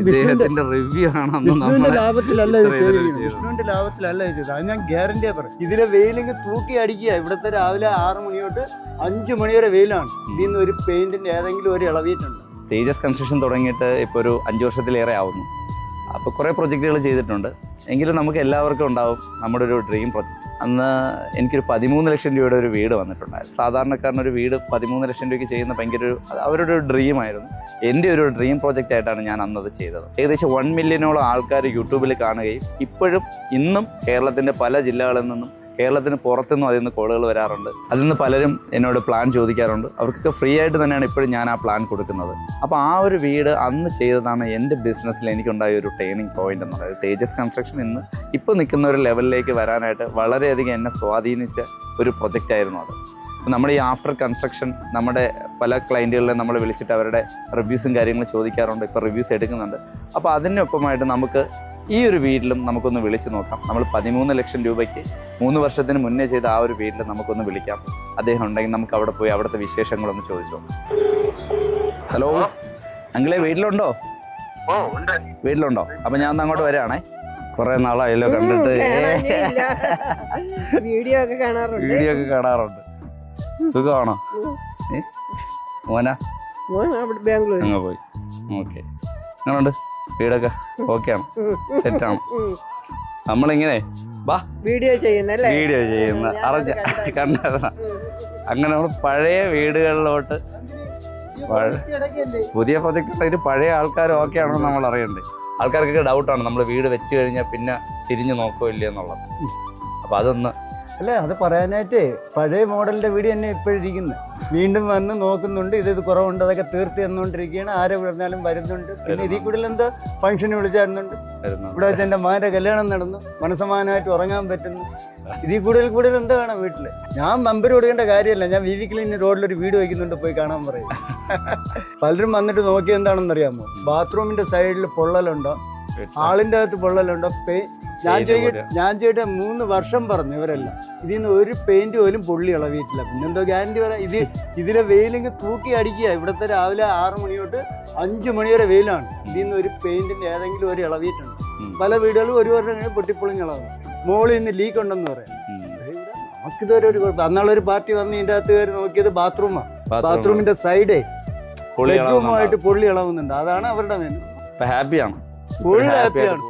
ഇദ്ദേഹത്തിന്റെ റിവ്യൂ വിഷ്ണുവിന്റെ ലാഭത്തിലല്ല ഇത് ചെയ്തിരിക്കുന്നത്. വിഷ്ണുവിന്റെ ലാഭത്തിലല്ല ഇത് ചെയ്തത്. അത് ഞാൻ ഗ്യാരണ്ടിയാ പറയും. ഇതിലെ വെയിലിങ് തൂക്കി അടിക്കുക. ഇവിടുത്തെ രാവിലെ 6 മണി തൊട്ട് 5 മണി വരെ വെയിലാണ്. ഇതിൽ നിന്ന് ഒരു പെയിന്റിന്റെ ഏതെങ്കിലും ഒരു ഇളവിയിട്ടുണ്ട്. തേജസ് കൺസ്ട്രക്ഷൻ തുടങ്ങിയിട്ട് ഇപ്പോൾ ഒരു 5 വർഷത്തിലേറെ ആവുന്നു. അപ്പോൾ കുറേ പ്രൊജക്റ്റുകൾ ചെയ്തിട്ടുണ്ട്. എങ്കിലും നമുക്ക് എല്ലാവർക്കും ഉണ്ടാവും നമ്മുടെ ഒരു ഡ്രീം പ്രൊജക്റ്റ്. അന്ന് എനിക്കൊരു 13 ലക്ഷം രൂപയുടെ ഒരു വീട് വന്നിട്ടുണ്ടായിരുന്നു. സാധാരണക്കാരനൊരു വീട് 13 ലക്ഷം രൂപയ്ക്ക് ചെയ്യുന്ന ഭയങ്കര അവരുടെ ഒരു ഡ്രീമായിരുന്നു. എൻ്റെ ഒരു ഡ്രീം പ്രോജക്റ്റ് ആയിട്ടാണ് ഞാൻ അന്നത് ചെയ്തത്. ഏകദേശം 1 മില്യണോളം ആൾക്കാർ യൂട്യൂബിൽ കാണുകയും ഇപ്പോഴും ഇന്നും കേരളത്തിൻ്റെ പല ജില്ലകളിൽ നിന്നും കേരളത്തിന് പുറത്തുനിന്നും അതിൽ നിന്ന് കോളുകൾ വരാറുണ്ട്. അതിൽ നിന്ന് പലരും എന്നോട് പ്ലാൻ ചോദിക്കാറുണ്ട്. അവർക്കൊക്കെ ഫ്രീ ആയിട്ട് തന്നെയാണ് ഇപ്പോഴും ഞാൻ ആ പ്ലാൻ കൊടുക്കുന്നത്. അപ്പോൾ ആ ഒരു വീട് അന്ന് ചെയ്തതാണ് എൻ്റെ ബിസിനസ്സിൽ എനിക്കുണ്ടായ ഒരു ടേണിംഗ് പോയിന്റ് എന്ന് പറയുന്നത്. തേജസ് കൺസ്ട്രക്ഷൻ ഇന്ന് ഇപ്പോൾ നിൽക്കുന്ന ഒരു ലെവലിലേക്ക് വരാനായിട്ട് വളരെയധികം എന്നെ സ്വാധീനിച്ച ഒരു പ്രൊജക്റ്റായിരുന്നു അത്. നമ്മൾ ഈ ആഫ്റ്റർ കൺസ്ട്രക്ഷൻ നമ്മുടെ പല ക്ലയൻറ്റുകളെ നമ്മൾ വിളിച്ചിട്ട് അവരുടെ റിവ്യൂസും കാര്യങ്ങളും ചോദിക്കാറുണ്ട്. ഇപ്പോൾ റിവ്യൂസ് എടുക്കുന്നുണ്ട്. അപ്പോൾ അതിനൊപ്പമായിട്ട് നമുക്ക് ഈ ഒരു വീട്ടിലും നമുക്കൊന്ന് വിളിച്ചു നോക്കാം. നമ്മൾ 13 ലക്ഷം രൂപയ്ക്ക് 3 വർഷത്തിന് മുന്നേ ചെയ്ത ആ ഒരു വീട്ടിൽ നമുക്കൊന്ന് വിളിക്കാം. അദ്ദേഹം ഉണ്ടെങ്കിൽ നമുക്ക് അവിടെ പോയി അവിടുത്തെ വിശേഷങ്ങളൊന്ന് ചോദിച്ചു നോക്കാം. ഹലോ അങ്കിളെ, വീട്ടിലുണ്ടോ? വീട്ടിലുണ്ടോ? അപ്പം ഞാൻ ഒന്ന് അങ്ങോട്ട് വരികയാണേ. കുറേ നാളായല്ലോ കണ്ടിട്ട്. വീഡിയോ ഒക്കെ കാണാറുണ്ട്. സുഖമാണോ മോനാ? ബാംഗ്ലൂർ അങ്ങ് പോയി. ഓക്കെ, അങ്ങനെയുണ്ട് വീടൊക്കെ? ഓക്കെയാണ്, സെറ്റാണ്. നമ്മളിങ്ങനെ വീഡിയോ ചെയ്യുന്ന അറിഞ്ഞ കണ്ട അങ്ങനെ നമ്മൾ പഴയ വീടുകളിലോട്ട് പുതിയ പ്രൊജക്റ്റ് പഴയ ആൾക്കാർ ഓക്കെ ആണോ നമ്മൾ അറിയണ്ടേ. ആൾക്കാർക്കൊക്കെ ഡൗട്ടാണ് നമ്മൾ വീട് വെച്ച് കഴിഞ്ഞാൽ പിന്നെ തിരിഞ്ഞു നോക്കില്ല എന്നുള്ളത്. അപ്പം അതൊന്ന് അല്ലേ, അത് പറയാനായിട്ട് പഴയ മോഡലിന്റെ വീട് തന്നെ ഇപ്പോഴിരിക്കുന്നത്. വീണ്ടും വന്ന് നോക്കുന്നുണ്ട്. ഇത് കുറവുണ്ട്, അതൊക്കെ തീർത്ത് തന്നുകൊണ്ടിരിക്കുകയാണ്. ആരെ വിളിച്ചാലും വരുന്നുണ്ട്. പിന്നെ ഇതിൽ കൂടുതൽ എന്താ ഫംഗ്ഷന് വിളിച്ചായിരുന്നുണ്ട്. ഇവിടെ വെച്ച് എൻ്റെ മകൻ്റെ കല്യാണം നടന്നു. മനസ്സമാനമായിട്ട് ഉറങ്ങാൻ പറ്റുന്നു. ഇതിൽ കൂടുതൽ എന്താ വേണം വീട്ടില്? ഞാൻ നമ്പർ കൊടുക്കേണ്ട കാര്യമല്ല. ഞാൻ വീക്കിലിന് റോഡിലൊരു വീട് വയ്ക്കുന്നുണ്ട്, പോയി കാണാൻ പറയും. പലരും വന്നിട്ട് നോക്കി എന്താണെന്ന് അറിയാമോ? ബാത്റൂമിന്റെ സൈഡിൽ പൊള്ളലുണ്ടോ, ആളിൻ്റെ അകത്ത് പൊള്ളലുണ്ടോ, ഞാൻ ചോദിക്കട്ടെ 3 വർഷം പറഞ്ഞു ഇവരെല്ലാം. ഇതിൽ നിന്ന് ഒരു പെയിന്റ് പോലും പൊള്ളി ഇളവിയിട്ടില്ല. പിന്നെന്തോ ഗ്യാരണ്ടി പറയാം. ഇതിലെ വെയിലിങ് തൂക്കി അടിക്കുക. ഇവിടുത്തെ രാവിലെ 6 മണി തൊട്ട് 5 മണി വരെ വെയിലാണ്. ഇതിൽ നിന്ന് ഒരു പെയിന്റിന്റെ ഏതെങ്കിലും ഒരു ഇളവിയിട്ടുണ്ട്. പല വീടുകളും 1 വർഷം കഴിഞ്ഞ് പൊട്ടിപ്പൊളിഞ്ഞ് ഇളവും. മോളിൽ നിന്ന് ലീക്ക് ഉണ്ടെന്ന് പറയാം. നമുക്കിതുവരെ ഒരു കുഴപ്പം. അന്നാളൊരു പാർട്ടി വന്ന് ഇതിൻ്റെ അകത്ത് കയറി നോക്കിയത് ബാത്റൂമാണ്. ബാത്റൂമിന്റെ സൈഡേ ബെഡ്റൂമുമായിട്ട് പൊള്ളി ഇളവുന്നുണ്ട്. അതാണ് അവരുടെ മെനു. ഹാപ്പിയാണ്, ഫുൾ ഹാപ്പിയാണ്.